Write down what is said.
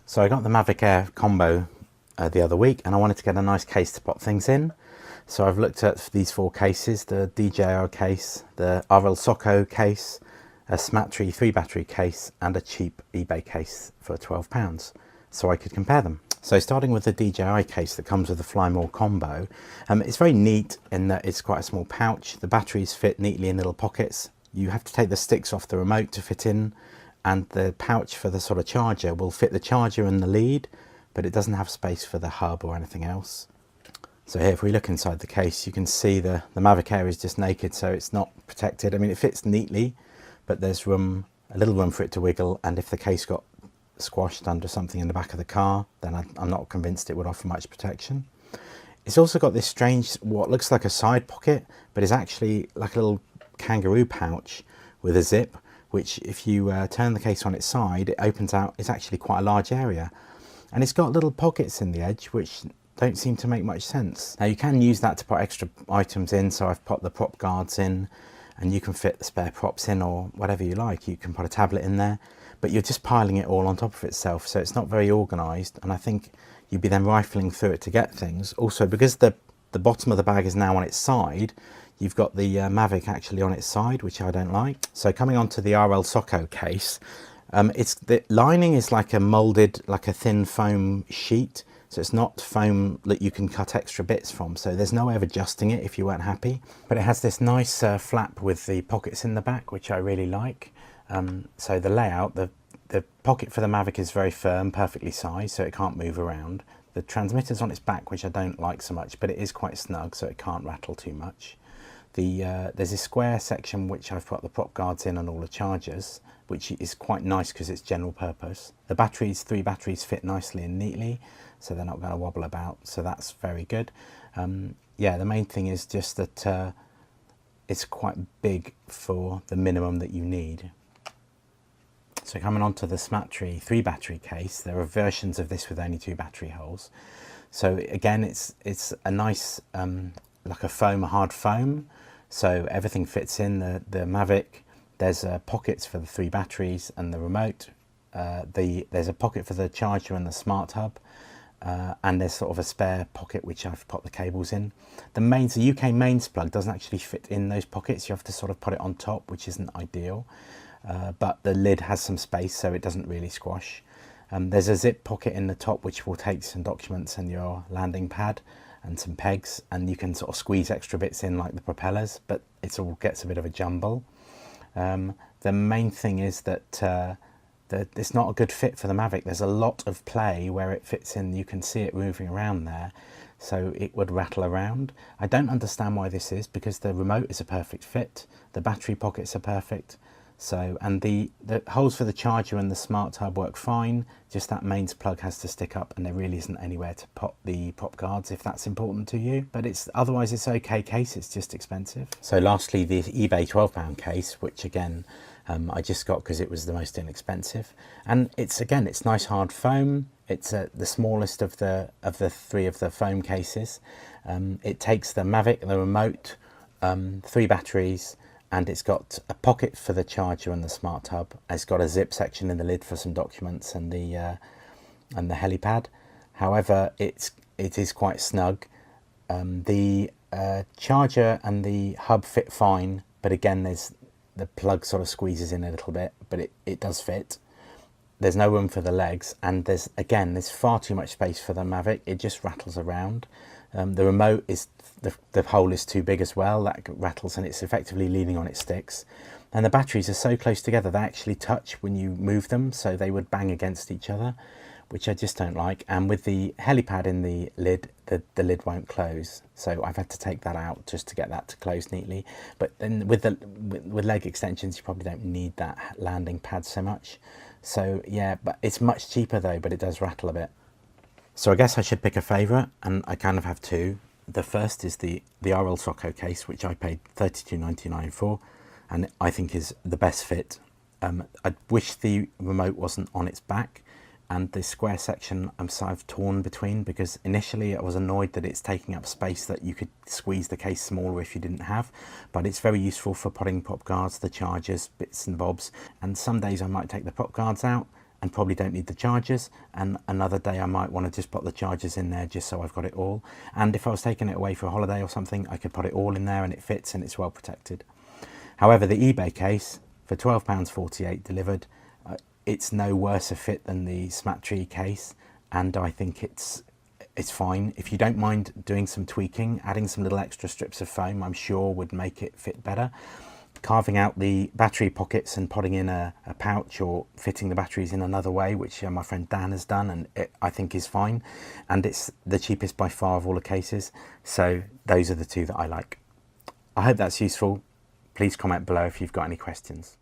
So I got the Mavic Air combo the other week, and I wanted to get a nice case to pop things in. So I've looked at these 4 cases: the DJI case, the RLSOCO case, a Smatree 3 battery case, and a cheap eBay case for £12, so I could compare them. So starting with the DJI case that comes with the Fly More combo, it's very neat in that it's quite a small pouch. The batteries fit neatly in little pockets. You have to take the sticks off the remote to fit in, and the pouch for the sort of charger will fit the charger and the lead, but it doesn't have space for the hub or anything else. So here, if we look inside the case, you can see the Mavic Air is just naked, so it's not protected. I mean, it fits neatly, but there's room, a little room for it to wiggle, and if the case got squashed under something in the back of the car, then I'm not convinced it would offer much protection. It's also got this strange, what looks like a side pocket, but is actually like a little kangaroo pouch with a zip, which if you turn the case on its side, it opens out. It's actually quite a large area, and it's got little pockets in the edge which don't seem to make much sense. Now you can use that to put extra items in, so I've put the prop guards in, and you can fit the spare props in or whatever you like. You can put a tablet in there, but you're just piling it all on top of itself, so it's not very organised, and I think you'd be then rifling through it to get things. Also, because the bottom of the bag is now on its side, you've got the Mavic actually on its side, which I don't like. So coming on to the RLSOCO case, the lining is like a moulded, like a thin foam sheet, so it's not foam that you can cut extra bits from, so there's no way of adjusting it if you weren't happy. But it has this nice flap with the pockets in the back, which I really like. So the layout, the pocket for the Mavic is very firm, perfectly sized, so it can't move around. The transmitter's on its back, which I don't like so much, but it is quite snug, so it can't rattle too much. There's a square section which I've put the prop guards in and all the chargers, which is quite nice because it's general purpose. The batteries, 3 batteries, fit nicely and neatly, so they're not going to wobble about, so that's very good. Yeah, the main thing is just that it's quite big for the minimum that you need. So coming on to the Smatree 3 battery case, there are versions of this with only 2 battery holes. So again, it's a nice like a foam, a hard foam, so everything fits in. The Mavic, there's pockets for the 3 batteries and the remote. There's a pocket for the charger and the smart hub, and there's sort of a spare pocket which I've put the cables in. The UK mains plug doesn't actually fit in those pockets. You have to sort of put it on top, which isn't ideal. But the lid has some space, so it doesn't really squash. There's a zip pocket in the top which will take some documents and your landing pad and some pegs, and you can sort of squeeze extra bits in like the propellers, but it all gets a bit of a jumble. The main thing is that it's not a good fit for the Mavic. There's a lot of play where it fits in. You can see it moving around there, so it would rattle around. I don't understand why this is, because the remote is a perfect fit, the battery pockets are perfect. So, and the holes for the charger and the smart hub work fine, just that mains plug has to stick up, and there really isn't anywhere to pop the prop guards if that's important to you. But otherwise it's okay case, it's just expensive. So lastly, the eBay £12 case, which again I just got because it was the most inexpensive, and it's nice hard foam. It's the smallest of the 3 of the foam cases. It takes the Mavic, the remote, 3 batteries, and it's got a pocket for the charger and the smart hub. It's got a zip section in the lid for some documents and the helipad. However, it is quite snug. The charger and the hub fit fine, but again, the plug sort of squeezes in a little bit, but it does fit. There's no room for the legs, and there's far too much space for the Mavic. It just rattles around. The remote is, the hole is too big as well, that rattles, and it's effectively leaning on its sticks. And the batteries are so close together, they actually touch when you move them, so they would bang against each other, which I just don't like. And with the helipad in the lid, the lid won't close, so I've had to take that out just to get that to close neatly. But then with leg extensions, you probably don't need that landing pad so much. So yeah, but it's much cheaper though, but it does rattle a bit. So I guess I should pick a favourite, and I kind of have 2. The first is the RLSOCO case, which I paid $32.99 for, and I think is the best fit. I wish the remote wasn't on its back, and the square section I'm sort of torn between, because initially I was annoyed that it's taking up space that you could squeeze the case smaller if you didn't have, but it's very useful for putting prop guards, the chargers, bits and bobs, and some days I might take the prop guards out and probably don't need the chargers, and another day I might want to just put the chargers in there just so I've got it all. And if I was taking it away for a holiday or something, I could put it all in there and it fits and it's well protected. However, the eBay case for £12.48 delivered, it's no worse a fit than the Smatree case, and I think it's fine. If you don't mind doing some tweaking, adding some little extra strips of foam, I'm sure would make it fit better. Carving out the battery pockets and putting in a pouch, or fitting the batteries in another way, which my friend Dan has done, and I think is fine. And it's the cheapest by far of all the cases. So those are the two that I like. I hope that's useful. Please comment below if you've got any questions.